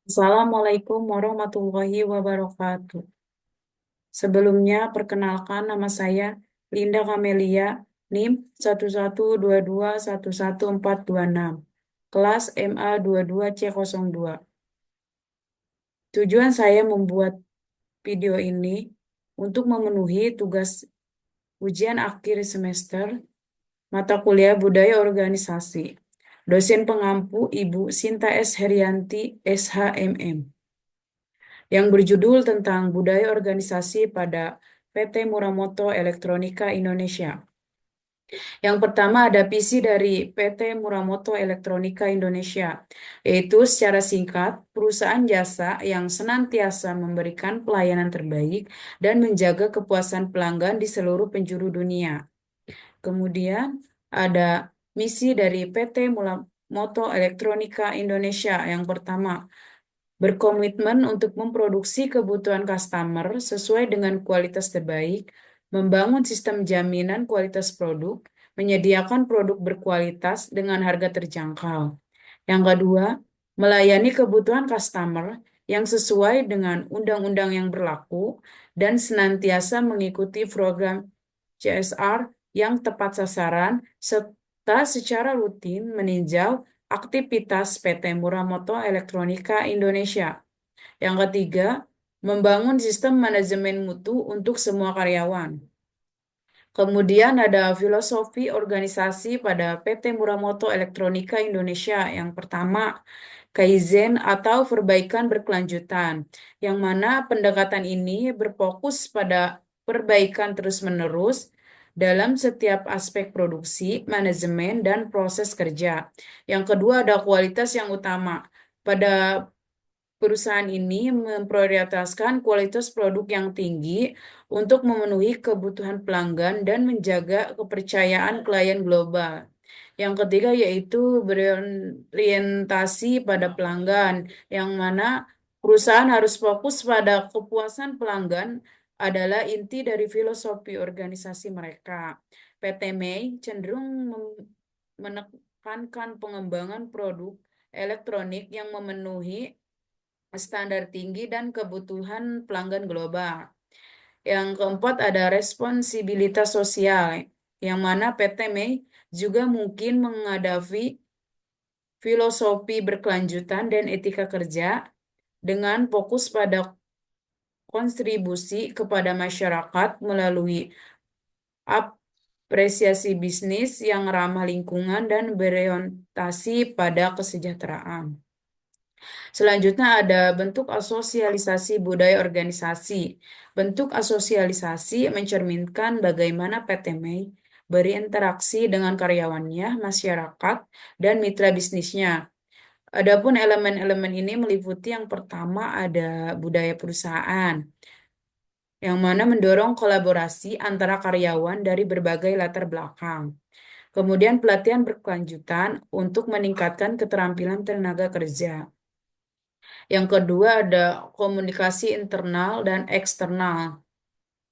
Assalamualaikum warahmatullahi wabarakatuh. Sebelumnya, perkenalkan nama saya Linda Kamelia, NIM 112211426, kelas MA 22C02. Tujuan saya membuat video ini untuk memenuhi tugas ujian akhir semester mata kuliah Budaya Organisasi. Dosen pengampu Ibu Sinta S. Herianti, SHMM, yang berjudul tentang budaya organisasi pada PT Muramoto Elektronika Indonesia. Yang pertama ada visi dari PT Muramoto Elektronika Indonesia, yaitu secara singkat, perusahaan jasa yang senantiasa memberikan pelayanan terbaik dan menjaga kepuasan pelanggan di seluruh penjuru dunia. Kemudian ada misi dari PT Muramoto Elektronika Indonesia. Yang pertama, berkomitmen untuk memproduksi kebutuhan customer sesuai dengan kualitas terbaik, membangun sistem jaminan kualitas produk, menyediakan produk berkualitas dengan harga terjangkau. Yang kedua, melayani kebutuhan customer yang sesuai dengan undang-undang yang berlaku dan senantiasa mengikuti program CSR yang tepat sasaran serta secara rutin meninjau aktivitas PT Muramoto Elektronika Indonesia. Yang ketiga, membangun sistem manajemen mutu untuk semua karyawan. Kemudian ada filosofi organisasi pada PT Muramoto Elektronika Indonesia. Yang pertama, Kaizen atau perbaikan berkelanjutan, yang mana pendekatan ini berfokus pada perbaikan terus-menerus dalam setiap aspek produksi, manajemen, dan proses kerja. Yang kedua ada kualitas yang utama. Pada perusahaan ini memprioritaskan kualitas produk yang tinggi untuk memenuhi kebutuhan pelanggan dan menjaga kepercayaan klien global. Yang ketiga yaitu berorientasi pada pelanggan, yang mana perusahaan harus fokus pada kepuasan pelanggan adalah inti dari filosofi organisasi mereka. PT Mei cenderung menekankan pengembangan produk elektronik yang memenuhi standar tinggi dan kebutuhan pelanggan global. Yang keempat ada responsibilitas sosial, yang mana PT Mei juga mungkin menghadapi filosofi berkelanjutan dan etika kerja dengan fokus pada kontribusi kepada masyarakat melalui apresiasi bisnis yang ramah lingkungan dan berorientasi pada kesejahteraan. Selanjutnya ada bentuk asosialisasi budaya organisasi. Bentuk asosialisasi mencerminkan bagaimana PT Mei berinteraksi dengan karyawannya, masyarakat, dan mitra bisnisnya. Adapun elemen-elemen ini meliputi yang pertama ada budaya perusahaan, yang mana mendorong kolaborasi antara karyawan dari berbagai latar belakang. Kemudian pelatihan berkelanjutan untuk meningkatkan keterampilan tenaga kerja. Yang kedua ada komunikasi internal dan eksternal,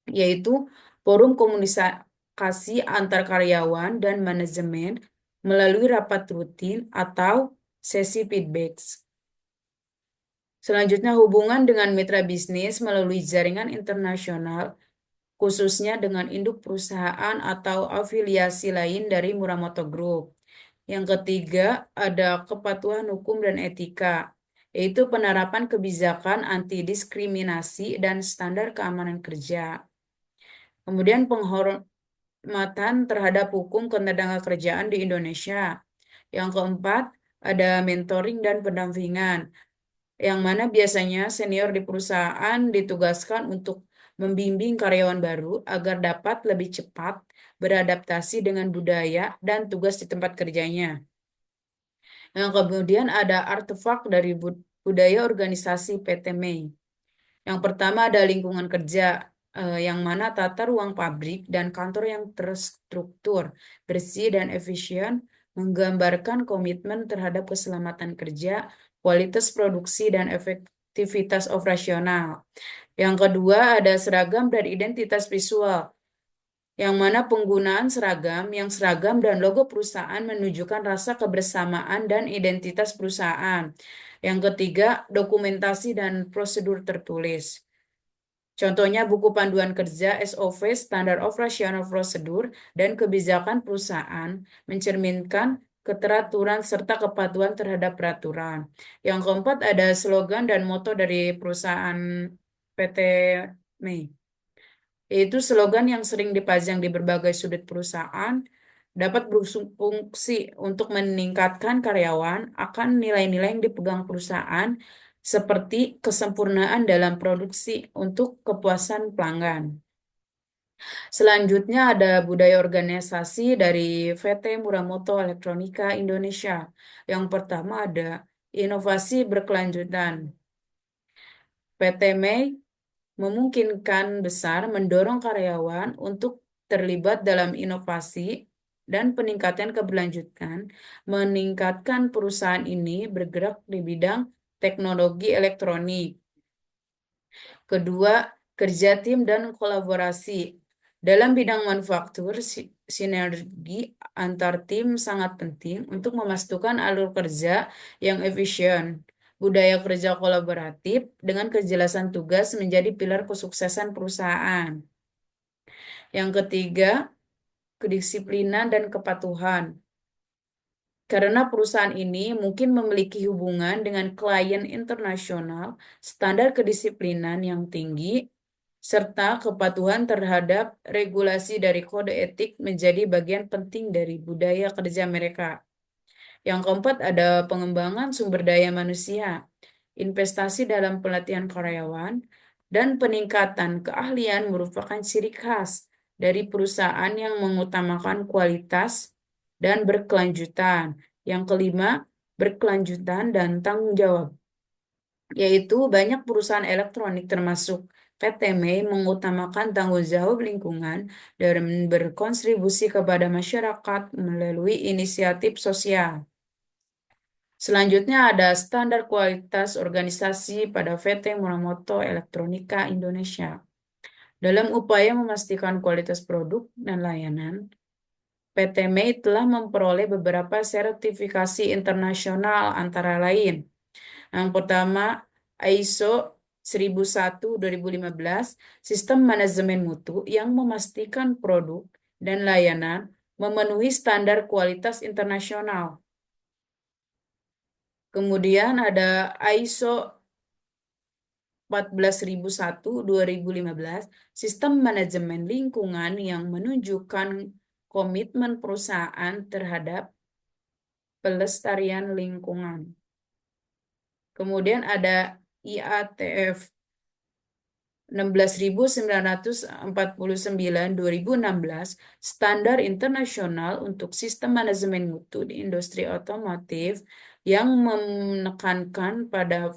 yaitu forum komunikasi antar karyawan dan manajemen melalui rapat rutin atau sesi feedback. Selanjutnya hubungan dengan mitra bisnis melalui jaringan internasional, khususnya dengan induk perusahaan atau afiliasi lain dari Muramoto Group. Yang ketiga, ada kepatuhan hukum dan etika, yaitu penerapan kebijakan anti diskriminasi dan standar keamanan kerja. Kemudian penghormatan terhadap hukum ketenagakerjaan di Indonesia. Yang keempat, ada mentoring dan pendampingan, yang mana biasanya senior di perusahaan ditugaskan untuk membimbing karyawan baru agar dapat lebih cepat beradaptasi dengan budaya dan tugas di tempat kerjanya. Yang kemudian ada artefak dari budaya organisasi PT Mei. Yang pertama ada lingkungan kerja, yang mana tata ruang pabrik dan kantor yang terstruktur, bersih, dan efisien menggambarkan komitmen terhadap keselamatan kerja, kualitas produksi, dan efektivitas operasional. Yang kedua ada seragam dan identitas visual, yang mana penggunaan seragam yang seragam dan logo perusahaan menunjukkan rasa kebersamaan dan identitas perusahaan. Yang ketiga, dokumentasi dan prosedur tertulis. Contohnya buku panduan kerja SOP Standard Operational Procedure dan kebijakan perusahaan mencerminkan keteraturan serta kepatuhan terhadap peraturan. Yang keempat ada slogan dan moto dari perusahaan PT Mei, yaitu slogan yang sering dipajang di berbagai sudut perusahaan dapat berfungsi untuk meningkatkan karyawan akan nilai-nilai yang dipegang perusahaan seperti kesempurnaan dalam produksi untuk kepuasan pelanggan. Selanjutnya ada budaya organisasi dari VT Muramoto Elektronika Indonesia. Yang pertama ada inovasi berkelanjutan. PT Mei memungkinkan besar mendorong karyawan untuk terlibat dalam inovasi dan peningkatan keberlanjutan, meningkatkan perusahaan ini bergerak di bidang teknologi elektronik. Kedua, kerja tim dan kolaborasi. Dalam bidang manufaktur, sinergi antar tim sangat penting untuk memastikan alur kerja yang efisien. Budaya kerja kolaboratif dengan kejelasan tugas menjadi pilar kesuksesan perusahaan. Yang ketiga, kedisiplinan dan kepatuhan. Karena perusahaan ini mungkin memiliki hubungan dengan klien internasional, standar kedisiplinan yang tinggi, serta kepatuhan terhadap regulasi dari kode etik menjadi bagian penting dari budaya kerja mereka. Yang keempat ada pengembangan sumber daya manusia, investasi dalam pelatihan karyawan, dan peningkatan keahlian merupakan ciri khas dari perusahaan yang mengutamakan kualitas dan berkelanjutan. Yang kelima, berkelanjutan dan tanggung jawab, yaitu banyak perusahaan elektronik termasuk PT Mei mengutamakan tanggung jawab lingkungan dan berkontribusi kepada masyarakat melalui inisiatif sosial. Selanjutnya ada standar kualitas organisasi pada PT Muramoto Elektronika Indonesia. Dalam upaya memastikan kualitas produk dan layanan, PT Mei telah memperoleh beberapa sertifikasi internasional antara lain. Yang pertama, ISO 1001-2015, Sistem Manajemen Mutu yang memastikan produk dan layanan memenuhi standar kualitas internasional. Kemudian ada ISO 14001-2015, Sistem Manajemen Lingkungan yang menunjukkan komitmen perusahaan terhadap pelestarian lingkungan. Kemudian ada IATF 16949-2016, Standar Internasional untuk Sistem Manajemen Mutu di Industri Otomotif yang menekankan pada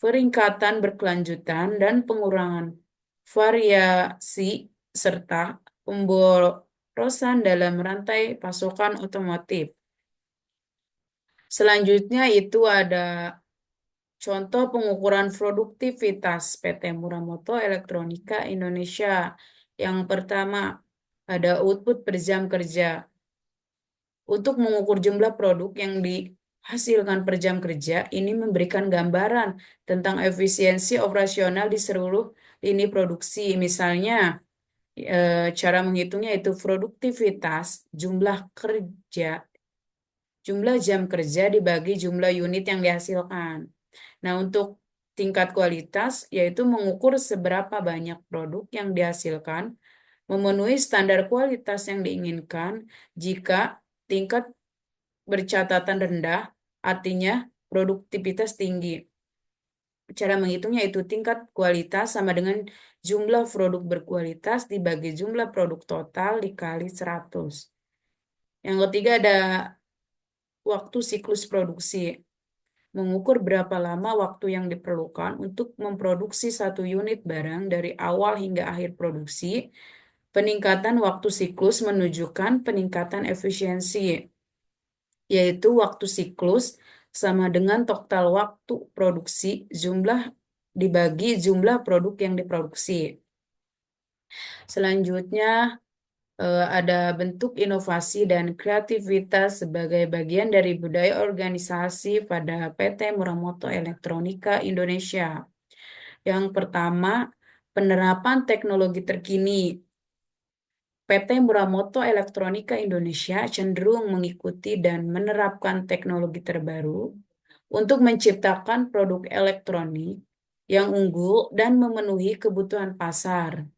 peningkatan berkelanjutan dan pengurangan variasi serta pemborosan dalam rantai pasokan otomotif. Selanjutnya itu ada contoh pengukuran produktivitas PT Muramoto Elektronika Indonesia. Yang pertama, ada output per jam kerja. Untuk mengukur jumlah produk yang dihasilkan per jam kerja, ini memberikan gambaran tentang efisiensi operasional di seluruh lini produksi. Misalnya, cara menghitungnya itu produktivitas, jumlah jam kerja dibagi jumlah unit yang dihasilkan. Nah, untuk tingkat kualitas, yaitu mengukur seberapa banyak produk yang dihasilkan, memenuhi standar kualitas yang diinginkan. Jika tingkat bercatatan rendah, artinya produktivitas tinggi. Cara menghitungnya itu tingkat kualitas sama dengan jumlah produk berkualitas dibagi jumlah produk total dikali 100. Yang ketiga ada waktu siklus produksi. Mengukur berapa lama waktu yang diperlukan untuk memproduksi satu unit barang dari awal hingga akhir produksi. Peningkatan waktu siklus menunjukkan peningkatan efisiensi, yaitu waktu siklus sama dengan total waktu produksi jumlah dibagi jumlah produk yang diproduksi. Selanjutnya ada bentuk inovasi dan kreativitas sebagai bagian dari budaya organisasi pada PT Muramoto Elektronika Indonesia. Yang pertama, penerapan teknologi terkini. PT Muramoto Elektronika Indonesia cenderung mengikuti dan menerapkan teknologi terbaru untuk menciptakan produk elektronik yang unggul dan memenuhi kebutuhan pasar.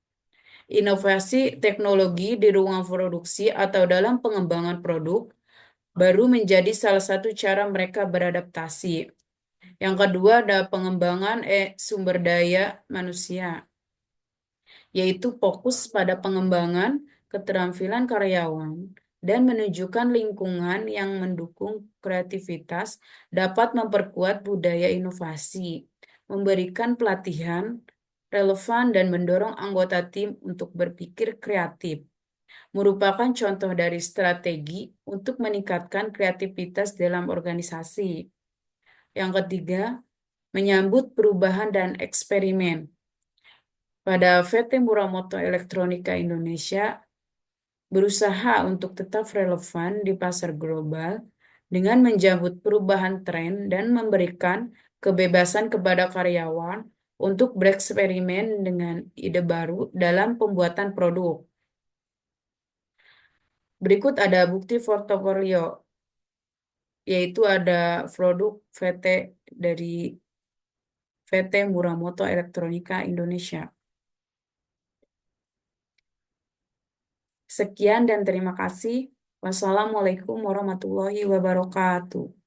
Inovasi teknologi di ruang produksi atau dalam pengembangan produk baru menjadi salah satu cara mereka beradaptasi. Yang kedua ada pengembangan sumber daya manusia, yaitu fokus pada pengembangan keterampilan karyawan dan menunjukkan lingkungan yang mendukung kreativitas dapat memperkuat budaya inovasi, memberikan pelatihan relevan dan mendorong anggota tim untuk berpikir kreatif, merupakan contoh dari strategi untuk meningkatkan kreativitas dalam organisasi. Yang ketiga, menyambut perubahan dan eksperimen. Pada PT Muramoto Elektronika Indonesia berusaha untuk tetap relevan di pasar global dengan menjemput perubahan tren dan memberikan kebebasan kepada karyawan untuk bereksperimen dengan ide baru dalam pembuatan produk. Berikut ada bukti portofolio, yaitu ada produk VT dari VT Muramoto Elektronika Indonesia. Sekian dan terima kasih. Wassalamualaikum warahmatullahi wabarakatuh.